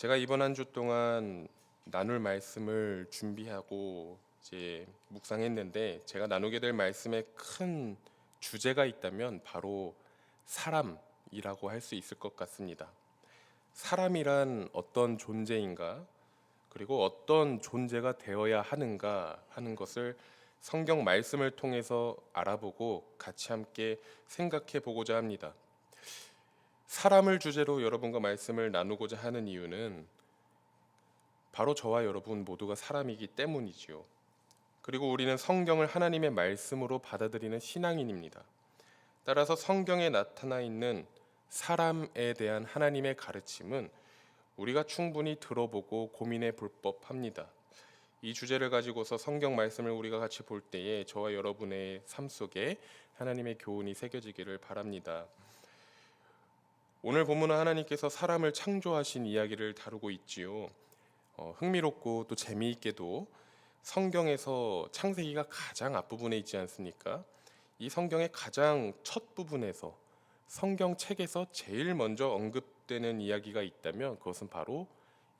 제가 이번 한 주 동안 나눌 말씀을 준비하고 이제 묵상했는데, 제가 나누게 될 말씀의 큰 주제가 있다면 바로 사람이라고 할 수 있을 것 같습니다. 사람이란 어떤 존재인가, 그리고 어떤 존재가 되어야 하는가 하는 것을 성경 말씀을 통해서 알아보고 같이 함께 생각해 보고자 합니다. 사람을 주제로 여러분과 말씀을 나누고자 하는 이유는 바로 저와 여러분 모두가 사람이기 때문이지요. 그리고 우리는 성경을 하나님의 말씀으로 받아들이는 신앙인입니다. 따라서 성경에 나타나 있는 사람에 대한 하나님의 가르침은 우리가 충분히 들어보고 고민해 볼 법합니다. 이 주제를 가지고서 성경 말씀을 우리가 같이 볼 때에 저와 여러분의 삶 속에 하나님의 교훈이 새겨지기를 바랍니다. 오늘 본문은 하나님께서 사람을 창조하신 이야기를 다루고 있지요. 흥미롭고 또 재미있게도 성경에서 창세기가 가장 앞부분에 있지 않습니까? 이 성경의 가장 첫 부분에서 성경책에서 제일 먼저 언급되는 이야기가 있다면 그것은 바로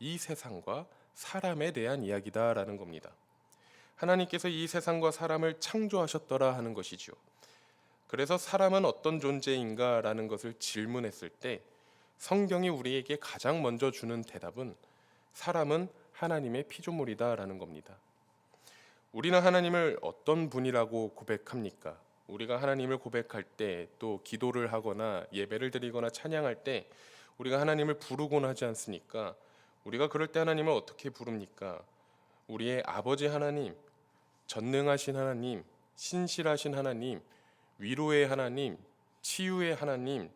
이 세상과 사람에 대한 이야기다라는 겁니다. 하나님께서 이 세상과 사람을 창조하셨더라 하는 것이죠. 그래서 사람은 어떤 존재인가라는 것을 질문했을 때 성경이 우리에게 가장 먼저 주는 대답은 사람은 하나님의 피조물이다라는 겁니다. 우리는 하나님을 어떤 분이라고 고백합니까? 우리가 하나님을 고백할 때, 또 기도를 하거나 예배를 드리거나 찬양할 때 우리가 하나님을 부르곤 하지 않습니까? 우리가 그럴 때 하나님을 어떻게 부릅니까? 우리의 아버지 하나님, 전능하신 하나님, 신실하신 하나님, 위로의 하나님, 치유의 하나님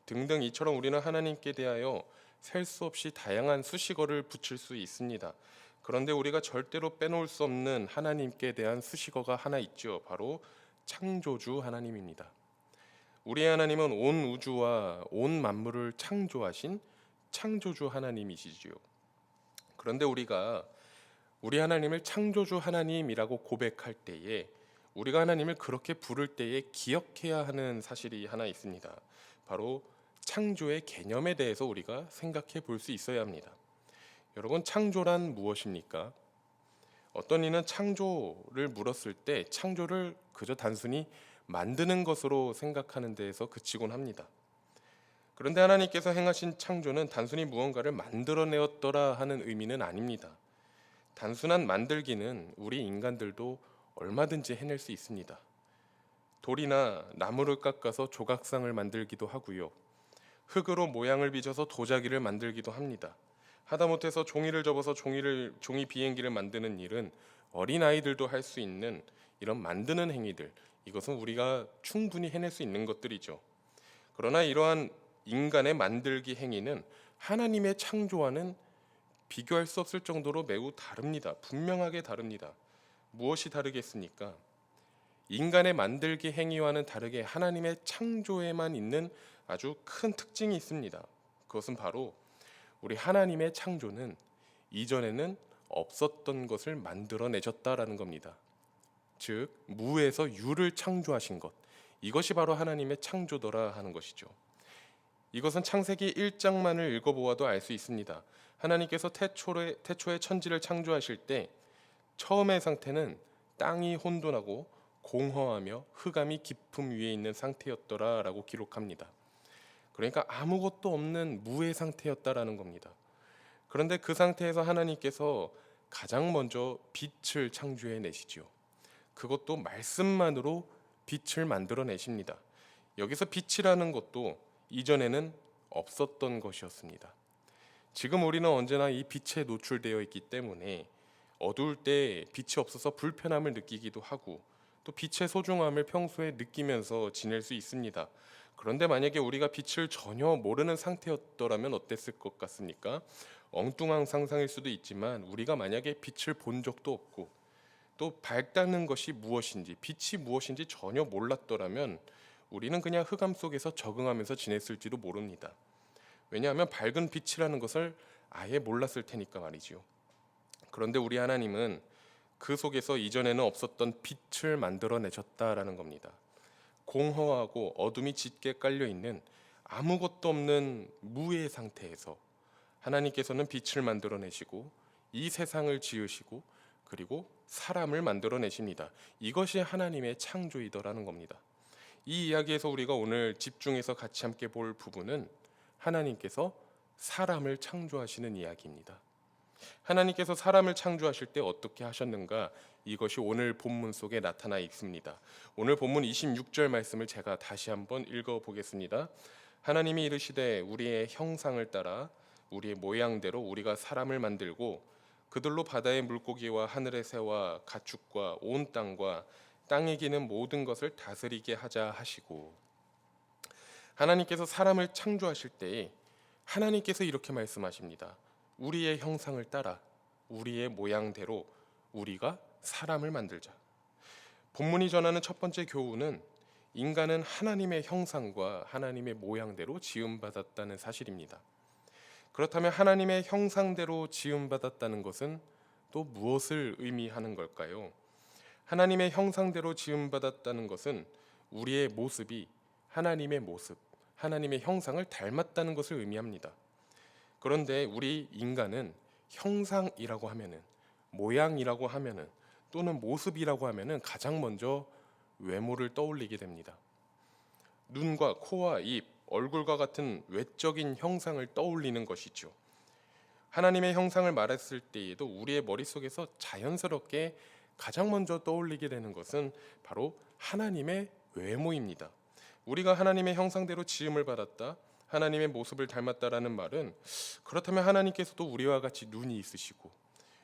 등등, 이처럼 우리는 하나님께 대하여 셀 수 없이 다양한 수식어를 붙일 수 있습니다. 그런데 우리가 절대로 빼놓을 수 없는 하나님께 대한 수식어가 하나 있죠. 바로 창조주 하나님입니다. 우리의 하나님은 온 우주와 온 만물을 창조하신 창조주 하나님이시지요. 그런데 우리가 우리 하나님을 창조주 하나님이라고 고백할 때에, 우리가 하나님을 그렇게 부를 때에 기억해야 하는 사실이 하나 있습니다. 바로 창조의 개념에 대해서 우리가 생각해 볼 수 있어야 합니다. 여러분, 창조란 무엇입니까? 어떤 이는 창조를 물었을 때 창조를 그저 단순히 만드는 것으로 생각하는 데에서 그치곤 합니다. 그런데 하나님께서 행하신 창조는 단순히 무언가를 만들어내었더라 하는 의미는 아닙니다. 단순한 만들기는 우리 인간들도 얼마든지 해낼 수 있습니다. 돌이나 나무를 깎아서 조각상을 만들기도 하고요. 흙으로 모양을 빚어서 도자기를 만들기도 합니다. 하다못해서 종이를 접어서 종이 비행기를 만드는 일은 어린아이들도 할 수 있는 이런 만드는 행위들, 이것은 우리가 충분히 해낼 수 있는 것들이죠. 그러나 이러한 인간의 만들기 행위는 하나님의 창조와는 비교할 수 없을 정도로 매우 다릅니다. 분명하게 다릅니다. 무엇이 다르겠습니까? 인간의 만들기 행위와는 다르게 하나님의 창조에만 있는 아주 큰 특징이 있습니다. 그것은 바로 우리 하나님의 창조는 이전에는 없었던 것을 만들어내셨다라는 겁니다. 즉, 무에서 유를 창조하신 것, 이것이 바로 하나님의 창조더라 하는 것이죠. 이것은 창세기 1장만을 읽어보아도 알 수 있습니다. 하나님께서 태초에 천지를 창조하실 때 처음의 상태는 땅이 혼돈하고 공허하며 흑암이 깊음 위에 있는 상태였더라라고 기록합니다. 그러니까 아무것도 없는 무의 상태였다라는 겁니다. 그런데 그 상태에서 하나님께서 가장 먼저 빛을 창조해 내시지요. 그것도 말씀만으로 빛을 만들어내십니다. 여기서 빛이라는 것도 이전에는 없었던 것이었습니다. 지금 우리는 언제나 이 빛에 노출되어 있기 때문에 어두울 때 빛이 없어서 불편함을 느끼기도 하고, 또 빛의 소중함을 평소에 느끼면서 지낼 수 있습니다. 그런데 만약에 우리가 빛을 전혀 모르는 상태였더라면 어땠을 것 같습니까? 엉뚱한 상상일 수도 있지만, 우리가 만약에 빛을 본 적도 없고 또 밝다는 것이 무엇인지, 빛이 무엇인지 전혀 몰랐더라면 우리는 그냥 흑암 속에서 적응하면서 지냈을지도 모릅니다. 왜냐하면 밝은 빛이라는 것을 아예 몰랐을 테니까 말이지요. 그런데 우리 하나님은 그 속에서 이전에는 없었던 빛을 만들어내셨다라는 겁니다. 공허하고 어둠이 짙게 깔려있는 아무것도 없는 무의 상태에서 하나님께서는 빛을 만들어내시고 이 세상을 지으시고 그리고 사람을 만들어내십니다. 이것이 하나님의 창조이더라는 겁니다. 이 이야기에서 우리가 오늘 집중해서 같이 함께 볼 부분은 하나님께서 사람을 창조하시는 이야기입니다. 하나님께서 사람을 창조하실 때 어떻게 하셨는가? 이것이 오늘 본문 속에 나타나 있습니다. 오늘 본문 26절 말씀을 제가 다시 한번 읽어 보겠습니다. 하나님이 이르시되 우리의 형상을 따라 우리의 모양대로 우리가 사람을 만들고 그들로 바다의 물고기와 하늘의 새와 가축과 온 땅과 땅에 기는 모든 것을 다스리게 하자 하시고, 하나님께서 사람을 창조하실 때에 하나님께서 이렇게 말씀하십니다. 우리의 형상을 따라 우리의 모양대로 우리가 사람을 만들자. 본문이 전하는 첫 번째 교훈은 인간은 하나님의 형상과 하나님의 모양대로 지음받았다는 사실입니다. 그렇다면 하나님의 형상대로 지음받았다는 것은 또 무엇을 의미하는 걸까요? 하나님의 형상대로 지음받았다는 것은 우리의 모습이 하나님의 모습, 하나님의 형상을 닮았다는 것을 의미합니다. 그런데 우리 인간은 형상이라고 하면은, 모양이라고 하면은, 또는 모습이라고 하면은 가장 먼저 외모를 떠올리게 됩니다. 눈과 코와 입, 얼굴과 같은 외적인 형상을 떠올리는 것이죠. 하나님의 형상을 말했을 때에도 우리의 머릿속에서 자연스럽게 가장 먼저 떠올리게 되는 것은 바로 하나님의 외모입니다. 우리가 하나님의 형상대로 지음을 받았다, 하나님의 모습을 닮았다라는 말은, 그렇다면 하나님께서도 우리와 같이 눈이 있으시고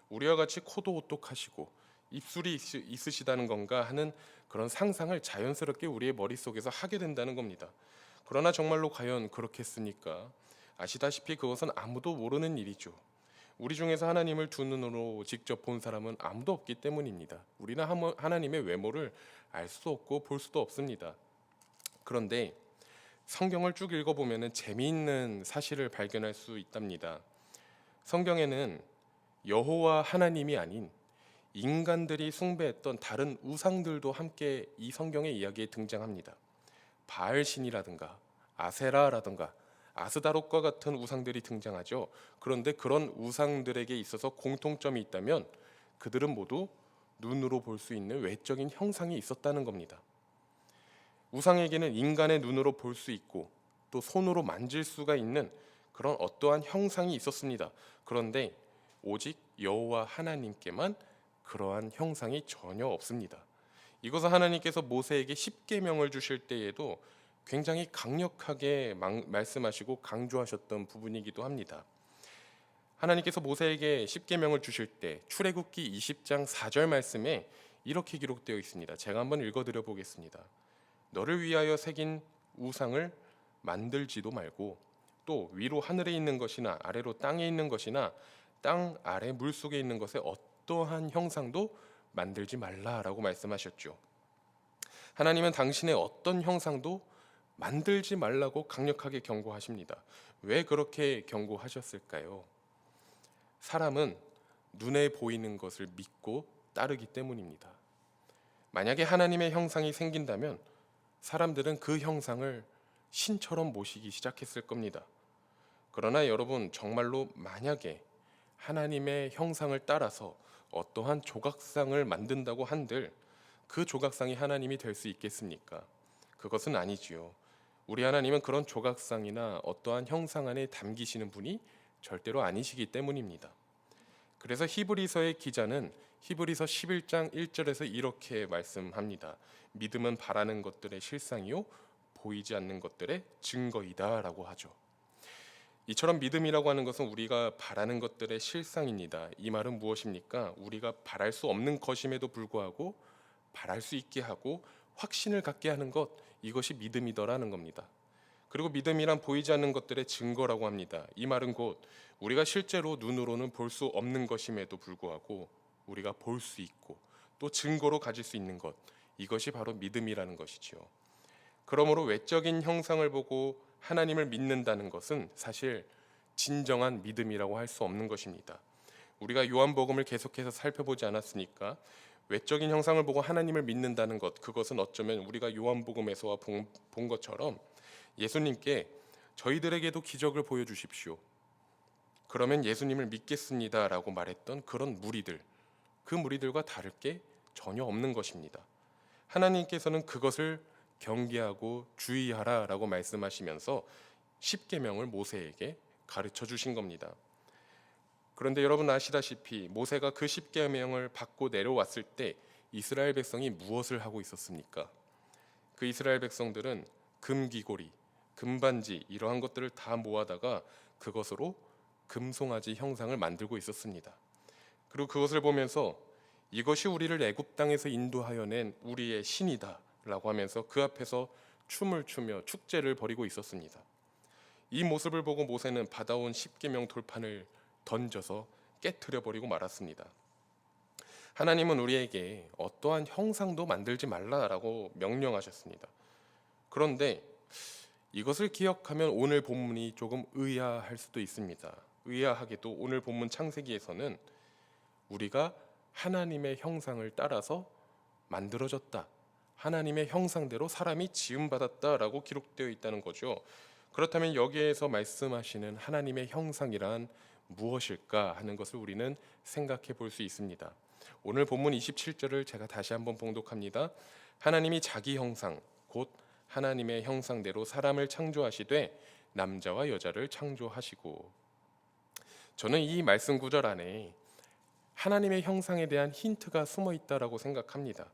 우리와 같이 코도 오똑하시고 입술이 있으시다는 건가 하는 그런 상상을 자연스럽게 우리의 머릿속에서 하게 된다는 겁니다. 그러나 정말로 과연 그렇겠습니까? 아시다시피 그것은 아무도 모르는 일이죠. 우리 중에서 하나님을 두 눈으로 직접 본 사람은 아무도 없기 때문입니다. 우리는 하나님의 외모를 알 수도 없고 볼 수도 없습니다. 그런데 성경을 쭉 읽어보면 재미있는 사실을 발견할 수 있답니다. 성경에는 여호와 하나님이 아닌 인간들이 숭배했던 다른 우상들도 함께 이 성경의 이야기에 등장합니다. 바알신이라든가 아세라라든가 아스다롯과 같은 우상들이 등장하죠. 그런데 그런 우상들에게 있어서 공통점이 있다면 그들은 모두 눈으로 볼 수 있는 외적인 형상이 있었다는 겁니다. 우상에게는 인간의 눈으로 볼 수 있고 또 손으로 만질 수가 있는 그런 어떠한 형상이 있었습니다. 그런데 오직 여호와 하나님께만 그러한 형상이 전혀 없습니다. 이것은 하나님께서 모세에게 십계명을 주실 때에도 굉장히 강력하게 말씀하시고 강조하셨던 부분이기도 합니다. 하나님께서 모세에게 십계명을 주실 때 출애굽기 20장 4절 말씀에 이렇게 기록되어 있습니다. 제가 한번 읽어드려 보겠습니다. 너를 위하여 새긴 우상을 만들지도 말고 또 위로 하늘에 있는 것이나 아래로 땅에 있는 것이나 땅 아래 물속에 있는 것에 어떠한 형상도 만들지 말라라고 말씀하셨죠. 하나님은 당신의 어떤 형상도 만들지 말라고 강력하게 경고하십니다. 왜 그렇게 경고하셨을까요? 사람은 눈에 보이는 것을 믿고 따르기 때문입니다. 만약에 하나님의 형상이 생긴다면 사람들은 그 형상을 신처럼 모시기 시작했을 겁니다. 그러나 여러분, 정말로 만약에 하나님의 형상을 따라서 어떠한 조각상을 만든다고 한들 그 조각상이 하나님이 될 수 있겠습니까? 그것은 아니지요. 우리 하나님은 그런 조각상이나 어떠한 형상 안에 담기시는 분이 절대로 아니시기 때문입니다. 그래서 히브리서의 기자는 히브리서 11장 1절에서 이렇게 말씀합니다. 믿음은 바라는 것들의 실상이요 보이지 않는 것들의 증거이다 라고 하죠. 이처럼 믿음이라고 하는 것은 우리가 바라는 것들의 실상입니다. 이 말은 무엇입니까? 우리가 바랄 수 없는 것임에도 불구하고 바랄 수 있게 하고 확신을 갖게 하는 것, 이것이 믿음이더라는 겁니다. 그리고 믿음이란 보이지 않는 것들의 증거라고 합니다. 이 말은 곧 우리가 실제로 눈으로는 볼 수 없는 것임에도 불구하고 우리가 볼 수 있고 또 증거로 가질 수 있는 것, 이것이 바로 믿음이라는 것이지요. 그러므로 외적인 형상을 보고 하나님을 믿는다는 것은 사실 진정한 믿음이라고 할 수 없는 것입니다. 우리가 요한복음을 계속해서 살펴보지 않았으니까 외적인 형상을 보고 하나님을 믿는다는 것, 그것은 어쩌면 우리가 요한복음에서 본 것처럼 예수님께 저희들에게도 기적을 보여주십시오, 그러면 예수님을 믿겠습니다라고 말했던 그런 무리들, 그 무리들과 다를 게 전혀 없는 것입니다. 하나님께서는 그것을 경계하고 주의하라라고 말씀하시면서 십계명을 모세에게 가르쳐 주신 겁니다. 그런데 여러분 아시다시피 모세가 그 십계명을 받고 내려왔을 때 이스라엘 백성이 무엇을 하고 있었습니까? 그 이스라엘 백성들은 금귀고리, 금반지 이러한 것들을 다 모아다가 그것으로 금송아지 형상을 만들고 있었습니다. 그리고 그것을 보면서 이것이 우리를 애굽 땅에서 인도하여 낸 우리의 신이다라고 하면서 그 앞에서 춤을 추며 축제를 벌이고 있었습니다. 이 모습을 보고 모세는 받아온 십계명 돌판을 던져서 깨트려 버리고 말았습니다. 하나님은 우리에게 어떠한 형상도 만들지 말라라고 명령하셨습니다. 그런데 이것을 기억하면 오늘 본문이 조금 의아할 수도 있습니다. 의아하게도 오늘 본문 창세기에서는 우리가 하나님의 형상을 따라서 만들어졌다, 하나님의 형상대로 사람이 지음받았다라고 기록되어 있다는 거죠. 그렇다면 여기에서 말씀하시는 하나님의 형상이란 무엇일까 하는 것을 우리는 생각해 볼 수 있습니다. 오늘 본문 27절을 제가 다시 한번 봉독합니다. 하나님이 자기 형상 곧 하나님의 형상대로 사람을 창조하시되 남자와 여자를 창조하시고. 저는 이 말씀 구절 안에 하나님의 형상에 대한 힌트가 숨어 있다라고 생각합니다.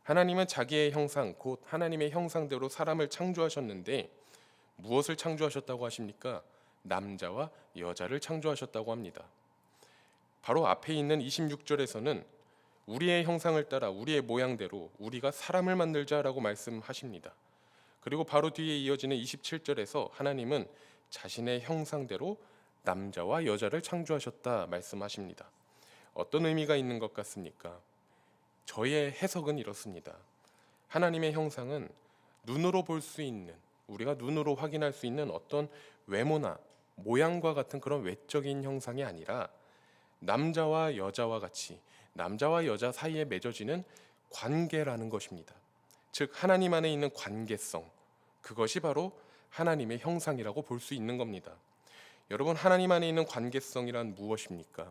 하나님은 자기의 형상 곧 하나님의 형상대로 사람을 창조하셨는데 무엇을 창조하셨다고 하십니까? 남자와 여자를 창조하셨다고 합니다. 바로 앞에 있는 26절에서는 우리의 형상을 따라 우리의 모양대로 우리가 사람을 만들자라고 말씀하십니다. 그리고 바로 뒤에 이어지는 27절에서 하나님은 자신의 형상대로 남자와 여자를 창조하셨다 말씀하십니다. 어떤 의미가 있는 것 같습니까? 저의 해석은 이렇습니다. 하나님의 형상은 눈으로 볼 수 있는, 우리가 눈으로 확인할 수 있는 어떤 외모나 모양과 같은 그런 외적인 형상이 아니라 남자와 여자와 같이 남자와 여자 사이에 맺어지는 관계라는 것입니다. 즉 하나님 안에 있는 관계성, 그것이 바로 하나님의 형상이라고 볼 수 있는 겁니다. 여러분, 하나님 안에 있는 관계성이란 무엇입니까?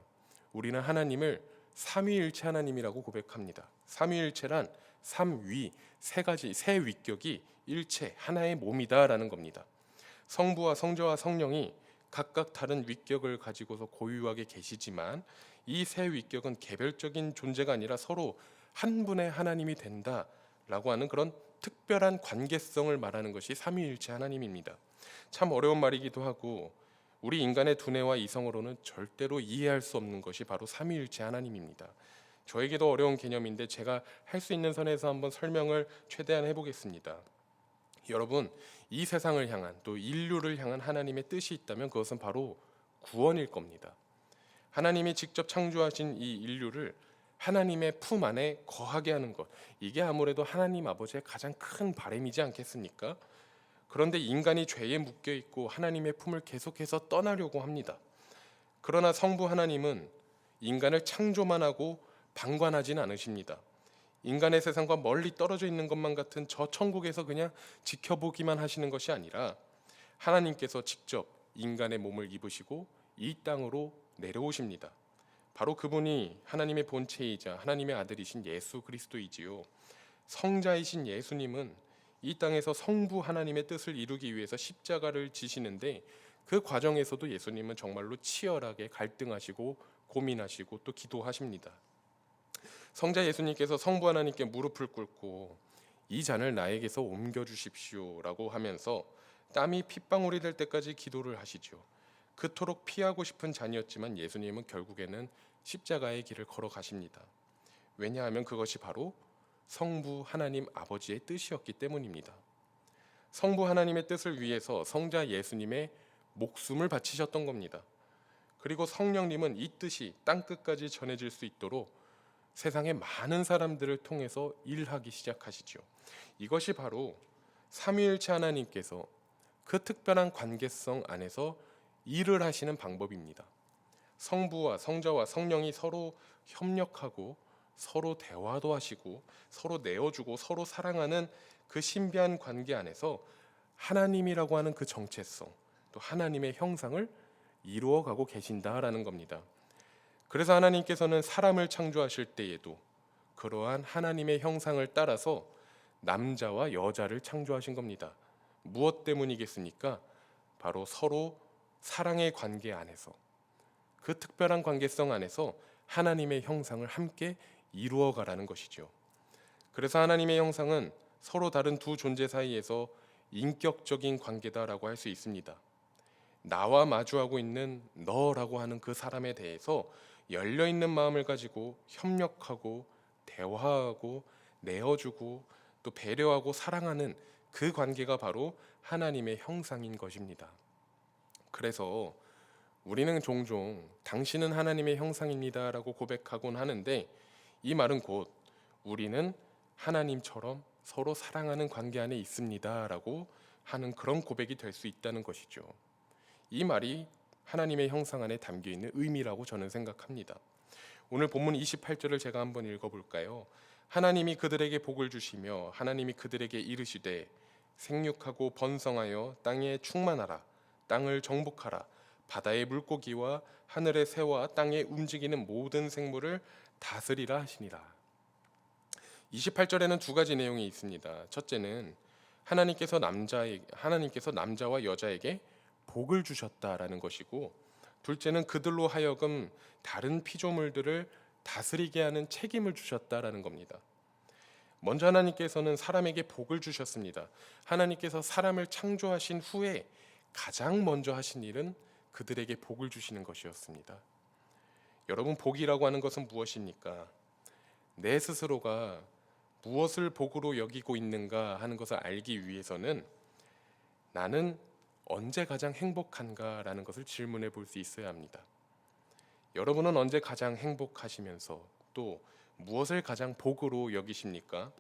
우리는 하나님을 삼위일체 하나님이라고 고백합니다. 삼위일체란 삼위, 세 위격이 일체 하나의 몸이다라는 겁니다. 성부와 성자와 성령이 각각 다른 위격을 가지고서 고유하게 계시지만 이 세 위격은 개별적인 존재가 아니라 서로 한 분의 하나님이 된다라고 하는 그런 특별한 관계성을 말하는 것이 삼위일체 하나님입니다. 참 어려운 말이기도 하고 우리 인간의 두뇌와 이성으로는 절대로 이해할 수 없는 것이 바로 삼위일체 하나님입니다. 저에게도 어려운 개념인데 제가 할 수 있는 선에서 한번 설명을 최대한 해보겠습니다. 여러분, 이 세상을 향한 또 인류를 향한 하나님의 뜻이 있다면 그것은 바로 구원일 겁니다. 하나님이 직접 창조하신 이 인류를 하나님의 품 안에 거하게 하는 것, 이게 아무래도 하나님 아버지의 가장 큰 바람이지 않겠습니까? 그런데 인간이 죄에 묶여 있고 하나님의 품을 계속해서 떠나려고 합니다. 그러나 성부 하나님은 인간을 창조만 하고 방관하진 않으십니다. 인간의 세상과 멀리 떨어져 있는 것만 같은 저 천국에서 그냥 지켜보기만 하시는 것이 아니라 하나님께서 직접 인간의 몸을 입으시고 이 땅으로 내려오십니다. 바로 그분이 하나님의 본체이자 하나님의 아들이신 예수 그리스도이지요. 성자이신 예수님은 이 땅에서 성부 하나님의 뜻을 이루기 위해서 십자가를 지시는데 그 과정에서도 예수님은 정말로 치열하게 갈등하시고 고민하시고 또 기도하십니다. 성자 예수님께서 성부 하나님께 무릎을 꿇고 이 잔을 나에게서 옮겨주십시오라고 하면서 땀이 핏방울이 될 때까지 기도를 하시죠. 그토록 피하고 싶은 잔이었지만 예수님은 결국에는 십자가의 길을 걸어가십니다. 왜냐하면 그것이 바로 성부 하나님 아버지의 뜻이었기 때문입니다. 성부 하나님의 뜻을 위해서 성자 예수님의 목숨을 바치셨던 겁니다. 그리고 성령님은 이 뜻이 땅끝까지 전해질 수 있도록 세상의 많은 사람들을 통해서 일하기 시작하시죠. 이것이 바로 삼위일체 하나님께서 그 특별한 관계성 안에서 일을 하시는 방법입니다. 성부와 성자와 성령이 서로 협력하고 서로 대화도 하시고 서로 내어주고 서로 사랑하는 그 신비한 관계 안에서 하나님이라고 하는 그 정체성, 또 하나님의 형상을 이루어가고 계신다라는 겁니다. 그래서 하나님께서는 사람을 창조하실 때에도 그러한 하나님의 형상을 따라서 남자와 여자를 창조하신 겁니다. 무엇 때문이겠습니까? 바로 서로 사랑의 관계 안에서, 그 특별한 관계성 안에서 하나님의 형상을 함께 이루어가라는 것이죠. 그래서 하나님의 형상은 서로 다른 두 존재 사이에서 인격적인 관계다라고 할 수 있습니다. 나와 마주하고 있는 너라고 하는 그 사람에 대해서 열려있는 마음을 가지고 협력하고 대화하고 내어주고 또 배려하고 사랑하는 그 관계가 바로 하나님의 형상인 것입니다. 그래서 우리는 종종 당신은 하나님의 형상입니다라고 고백하곤 하는데, 이 말은 곧 우리는 하나님처럼 서로 사랑하는 관계 안에 있습니다라고 하는 그런 고백이 될 수 있다는 것이죠. 이 말이 하나님의 형상 안에 담겨 있는 의미라고 저는 생각합니다. 오늘 본문 28절을 제가 한번 읽어볼까요? 하나님이 그들에게 복을 주시며 하나님이 그들에게 이르시되 생육하고 번성하여 땅에 충만하라, 땅을 정복하라, 바다의 물고기와 하늘의 새와 땅에 움직이는 모든 생물을 다스리라 하시니라. 28절에는 두 가지 내용이 있습니다. 첫째는 하나님께서 남자와 여자에게 복을 주셨다라는 것이고, 둘째는 그들로 하여금 다른 피조물들을 다스리게 하는 책임을 주셨다라는 겁니다. 먼저 하나님께서는 사람에게 복을 주셨습니다. 하나님께서 사람을 창조하신 후에 가장 먼저 하신 일은 그들에게 복을 주시는 것이었습니다. 여러분, 복이라고 하는 것은 무엇입니까? 내 스스로가 무엇을 복으로 여기고 있는가 하는 것을 알기 위해서는 나는 언제 가장 행복한가라는 것을 질문해 볼 수 있어야 합니다. 여러분은 언제 가장 행복하시면서 또 무엇을 가장 복으로 여기십니까?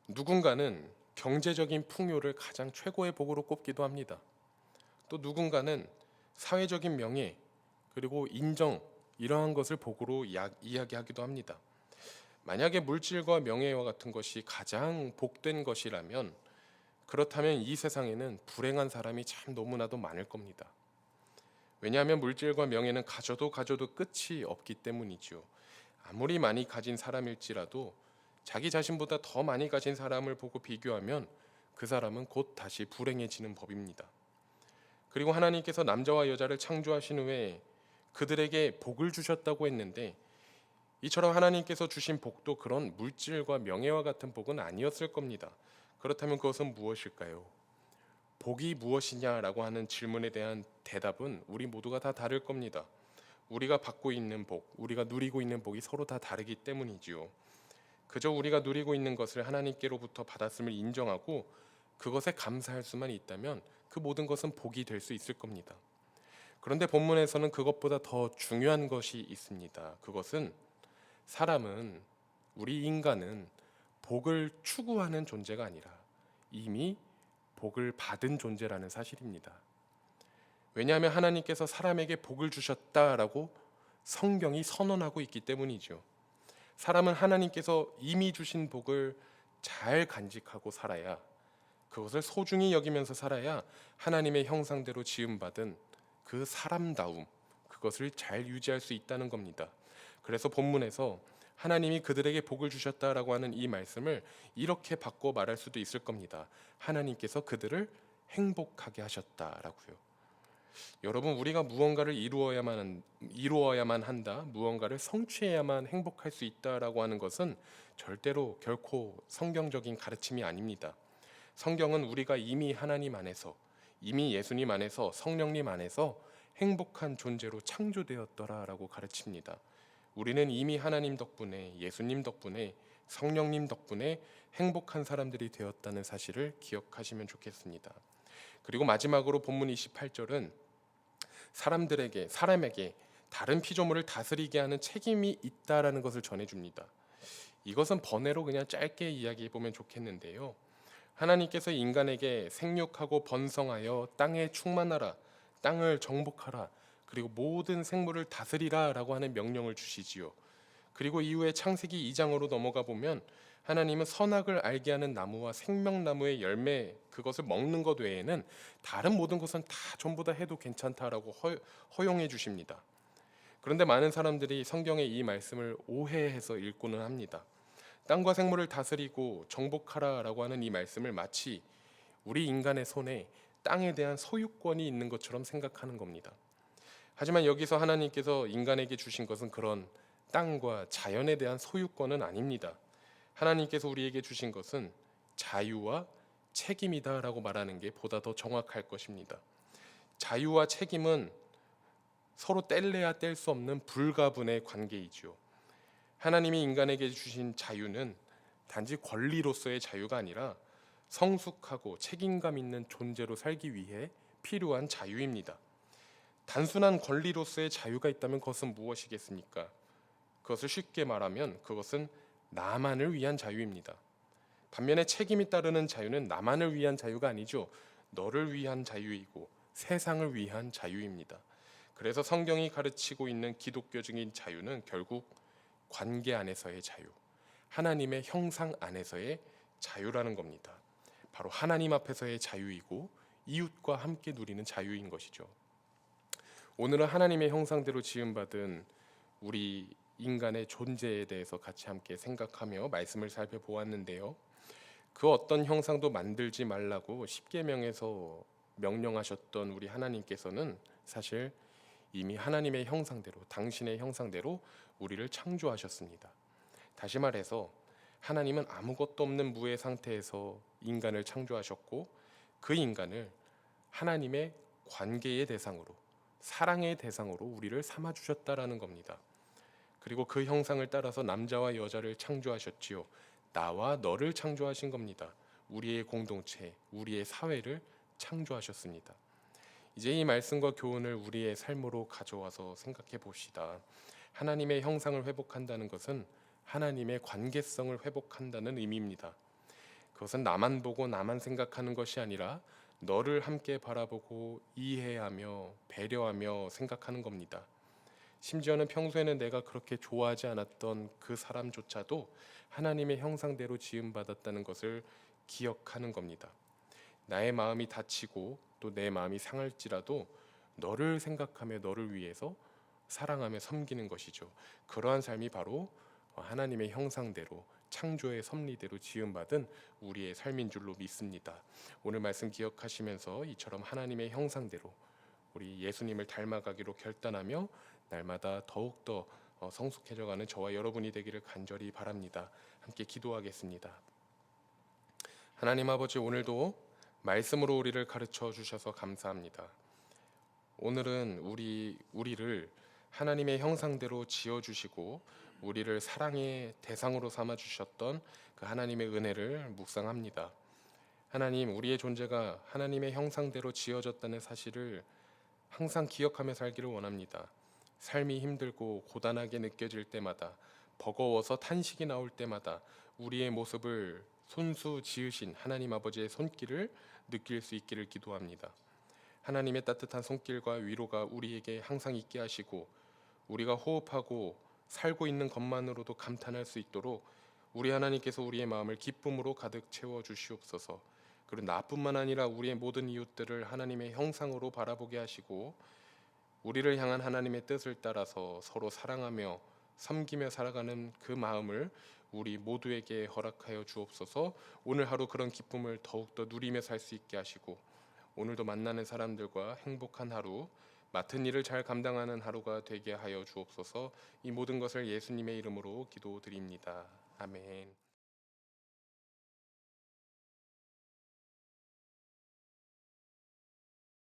누군가는 경제적인 풍요를 가장 최고의 복으로 꼽기도 합니다. 또 누군가는 사회적인 명예 그리고 인정, 이러한 것을 복으로 이야기하기도 합니다. 만약에 물질과 명예와 같은 것이 가장 복된 것이라면, 그렇다면 이 세상에는 불행한 사람이 참 너무나도 많을 겁니다. 왜냐하면 물질과 명예는 가져도 끝이 없기 때문이죠. 아무리 많이 가진 사람일지라도 자기 자신보다 더 많이 가진 사람을 보고 비교하면 그 사람은 곧 다시 불행해지는 법입니다. 그리고 하나님께서 남자와 여자를 창조하신 후에 그들에게 복을 주셨다고 했는데, 이처럼 하나님께서 주신 복도 그런 물질과 명예와 같은 복은 아니었을 겁니다. 그렇다면 그것은 무엇일까요? 복이 무엇이냐라고 하는 질문에 대한 대답은 우리 모두가 다 다를 겁니다. 우리가 받고 있는 복, 우리가 누리고 있는 복이 서로 다 다르기 때문이지요. 그저 우리가 누리고 있는 것을 하나님께로부터 받았음을 인정하고 그것에 감사할 수만 있다면 그 모든 것은 복이 될 수 있을 겁니다. 그런데 본문에서는 그것보다 더 중요한 것이 있습니다. 그것은 우리 인간은 복을 추구하는 존재가 아니라 이미 복을 받은 존재라는 사실입니다. 왜냐하면 하나님께서 사람에게 복을 주셨다라고 성경이 선언하고 있기 때문이죠. 사람은 하나님께서 이미 주신 복을 잘 간직하고 살아야, 그것을 소중히 여기면서 살아야 하나님의 형상대로 지음받은 그 사람다움, 그것을 잘 유지할 수 있다는 겁니다. 그래서 본문에서 하나님이 그들에게 복을 주셨다라고 하는 이 말씀을 이렇게 바꿔 말할 수도 있을 겁니다. 하나님께서 그들을 행복하게 하셨다라고요. 여러분, 우리가 무언가를 이루어야만 한다, 무언가를 성취해야만 행복할 수 있다라고 하는 것은 절대로 결코 성경적인 가르침이 아닙니다. 성경은 우리가 이미 하나님 안에서, 이미 예수님 안에서, 성령님 안에서 행복한 존재로 창조되었더라라고 가르칩니다. 우리는 이미 하나님 덕분에, 예수님 덕분에, 성령님 덕분에 행복한 사람들이 되었다는 사실을 기억하시면 좋겠습니다. 그리고 마지막으로 본문 28절은 사람에게 다른 피조물을 다스리게 하는 책임이 있다라는 것을 전해줍니다. 이것은 번외로 그냥 짧게 이야기해 보면 좋겠는데요. 하나님께서 인간에게 생육하고 번성하여 땅에 충만하라, 땅을 정복하라, 그리고 모든 생물을 다스리라 라고 하는 명령을 주시지요. 그리고 이후에 창세기 2장으로 넘어가 보면 하나님은 선악을 알게 하는 나무와 생명나무의 열매 그것을 먹는 것 외에는 다른 모든 것은 다 전부 다 해도 괜찮다라고 허용해 주십니다. 그런데 많은 사람들이 성경의 이 말씀을 오해해서 읽고는 합니다. 땅과 생물을 다스리고 정복하라라고 하는 이 말씀을 마치 우리 인간의 손에 땅에 대한 소유권이 있는 것처럼 생각하는 겁니다. 하지만 여기서 하나님께서 인간에게 주신 것은 그런 땅과 자연에 대한 소유권은 아닙니다. 하나님께서 우리에게 주신 것은 자유와 책임이다라고 말하는 게 보다 더 정확할 것입니다. 자유와 책임은 서로 뗄래야 뗄 수 없는 불가분의 관계이지요. 하나님이 인간에게 주신 자유는 단지 권리로서의 자유가 아니라 성숙하고 책임감 있는 존재로 살기 위해 필요한 자유입니다. 단순한 권리로서의 자유가 있다면 그것은 무엇이겠습니까? 그것을 쉽게 말하면 그것은 나만을 위한 자유입니다. 반면에 책임이 따르는 자유는 나만을 위한 자유가 아니죠. 너를 위한 자유이고 세상을 위한 자유입니다. 그래서 성경이 가르치고 있는 기독교적인 자유는 결국 관계 안에서의 자유, 하나님의 형상 안에서의 자유라는 겁니다. 바로 하나님 앞에서의 자유이고 이웃과 함께 누리는 자유인 것이죠. 오늘은 하나님의 형상대로 지음받은 우리 인간의 존재에 대해서 같이 함께 생각하며 말씀을 살펴보았는데요. 그 어떤 형상도 만들지 말라고 십계명에서 명령하셨던 우리 하나님께서는 사실 이미 하나님의 형상대로, 당신의 형상대로 우리를 창조하셨습니다. 다시 말해서 하나님은 아무것도 없는 무의 상태에서 인간을 창조하셨고 그 인간을 하나님의 관계의 대상으로, 사랑의 대상으로 우리를 삼아 주셨다라는 겁니다. 그리고 그 형상을 따라서 남자와 여자를 창조하셨지요. 나와 너를 창조하신 겁니다. 우리의 공동체, 우리의 사회를 창조하셨습니다. 이제 이 말씀과 교훈을 우리의 삶으로 가져와서 생각해 봅시다. 하나님의 형상을 회복한다는 것은 하나님의 관계성을 회복한다는 의미입니다. 그것은 나만 보고 나만 생각하는 것이 아니라 너를 함께 바라보고 이해하며 배려하며 생각하는 겁니다. 심지어는 평소에는 내가 그렇게 좋아하지 않았던 그 사람조차도 하나님의 형상대로 지음받았다는 것을 기억하는 겁니다. 나의 마음이 다치고 또 내 마음이 상할지라도 너를 생각하며 너를 위해서 사랑하며 섬기는 것이죠. 그러한 삶이 바로 하나님의 형상대로 창조의 섭리대로 지음받은 우리의 삶인 줄로 믿습니다. 오늘 말씀 기억하시면서 이처럼 하나님의 형상대로 우리 예수님을 닮아가기로 결단하며 날마다 더욱더 성숙해져가는 저와 여러분이 되기를 간절히 바랍니다. 함께 기도하겠습니다. 하나님 아버지, 오늘도 말씀으로 우리를 가르쳐 주셔서 감사합니다. 오늘은 우리를 하나님의 형상대로 지어 주시고 우리를 사랑의 대상으로 삼아 주셨던 그 하나님의 은혜를 묵상합니다. 하나님, 우리의 존재가 하나님의 형상대로 지어졌다는 사실을 항상 기억하며 살기를 원합니다. 삶이 힘들고 고단하게 느껴질 때마다, 버거워서 탄식이 나올 때마다 우리의 모습을 손수 지으신 하나님 아버지의 손길을 느낄 수 있기를 기도합니다. 하나님의 따뜻한 손길과 위로가 우리에게 항상 있게 하시고 우리가 호흡하고 살고 있는 것만으로도 감탄할 수 있도록 우리 하나님께서 우리의 마음을 기쁨으로 가득 채워 주시옵소서. 그리고 나뿐만 아니라 우리의 모든 이웃들을 하나님의 형상으로 바라보게 하시고 우리를 향한 하나님의 뜻을 따라서 서로 사랑하며 섬기며 살아가는 그 마음을 우리 모두에게 허락하여 주옵소서. 오늘 하루 그런 기쁨을 더욱더 누리며 살 수 있게 하시고 오늘도 만나는 사람들과 행복한 하루, 맡은 일을 잘 감당하는 하루가 되게 하여 주옵소서. 이 모든 것을 예수님의 이름으로 기도드립니다. 아멘.